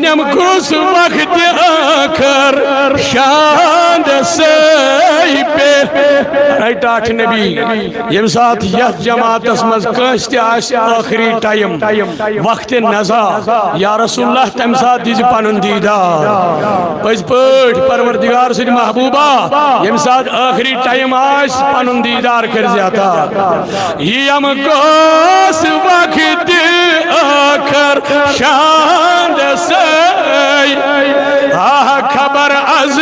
वनम कुस वक्त आखर शान से पे टाठ नबी यम साथ यथ जमातस मज कस आखिरी टाइम वक्त नजा या रसूलुल्लाह तम साथ दिज पनुन दीदार पज पठ परवरदिगार सद महबूबा यम साथ आखिरी टाइम आस पनुन दीदार कर जाता यम कस वक्त आखर शान से खबर अज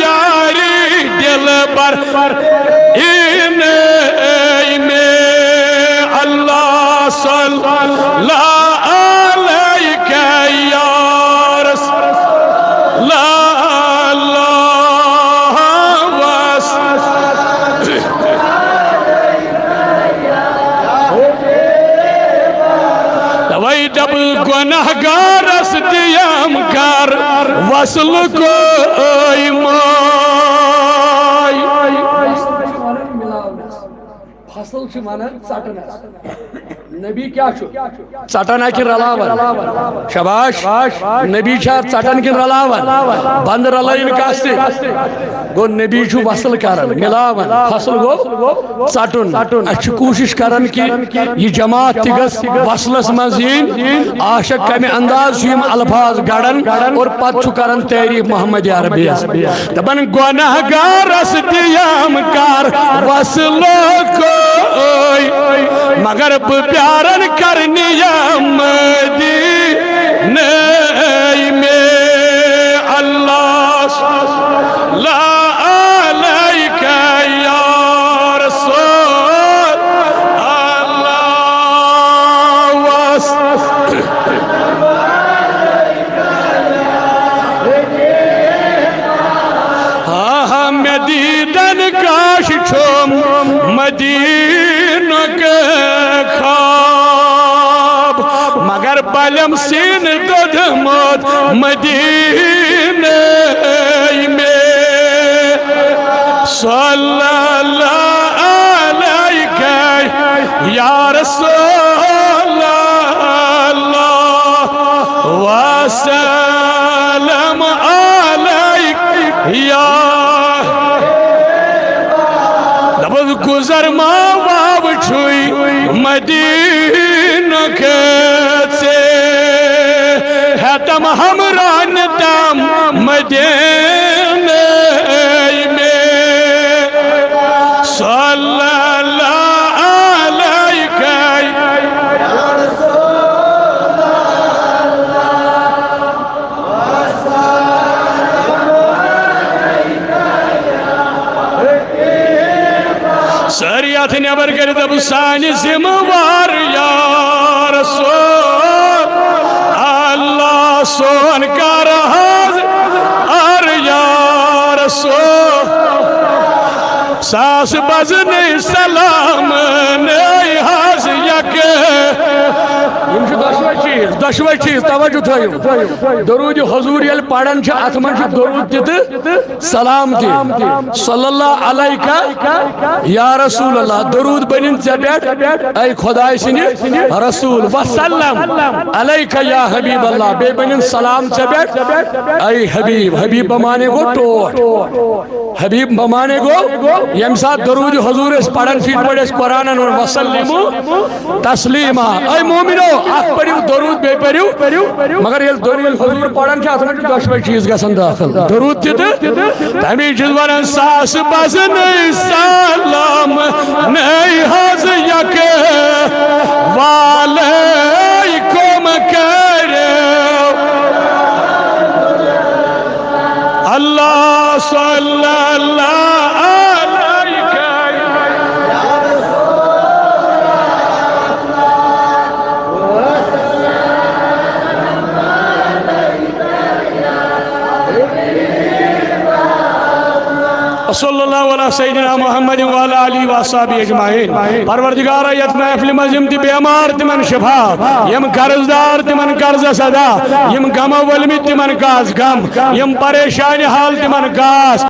यारी दिल पर इन अल्लाह सल्लल्लाहु अलैहि या वही जब गुनहगारस दियम कर वसल कोई माय फसल छ वनान चटन नबी क्या चटन कि रलावन शबाश नबी चटन कि रलावन बंद रलाइन कस गो नबी वसल कर मिलावन फसल गो चटन अच्छी कोशिश करन कि यह जमात गस वसलस मज इन आशक कमे अंदाज अल्फाज गड़न और पत् करन तारीफ मोहम्मद अरबियस दपन गुनहगारस दियम कर वसलो कोई मगर प्यारन करनिया मदीने में अल्लाह सल्लल्लाहु अलैहि या रसूल अल्लाह मदीदन काश छोम मदीना के खाब मगर बलम सीन दधमत मदीने में सल्लल्लाहु अलैहि या रसूल अल्लाह वसल्लम अलैहि या गुजर माव छुई मदीना के से है तम हमरान तम मदीने में सल्लल्लाहु अलैहि या शरीयत नबर कर दब सानी जिम्मेवार या रसूल अल्लाह सोन कर और या रसूल सास बजन सलाम नहीं हाज यक दशवे चीज तवज्जो थो दरूद हुजूर यल पढ़न अत मन दरूद त सलाम त सल्लल्लाहु अलैहि या रसूल अल्लाह दरूद बनिन चे पेट ऐ खुदाय सिनि रसूल वसल्लम अलैहि या हबीब अल्लाह बे बनिन सलाम चे पेट ऐ हबीब हबीब बमाने गो टोट हबीब बमाने गो यम साथ दरूद हुजूर पढ़न छी पढ़े कुरान और वसल्लिमु तस्लीमा ऐ मोमिनो अख पढ़ियो दरूद बे पढ़ियो मगर ये दरूद हुजूर पढ़न छ अत दशवे चीज गसन दाखिल दरूद त तमी चीज वरन सास बजन सलाम नहीं हज यक वालेकुम करे अल्लाह सल्लल्लाहु सल्लल्लाहु अलैहि सय्यिदना मुहम्मद व अला आलिहि व अस्हाबिहि अजमाइन परवरदिगार यत महफिल मजिम ति बेमार तिमन शिफा यम कर्जदार तिमन कर्ज सदा यम गम वलमि तिमन काज गम यम परेशान हाल तिमन काज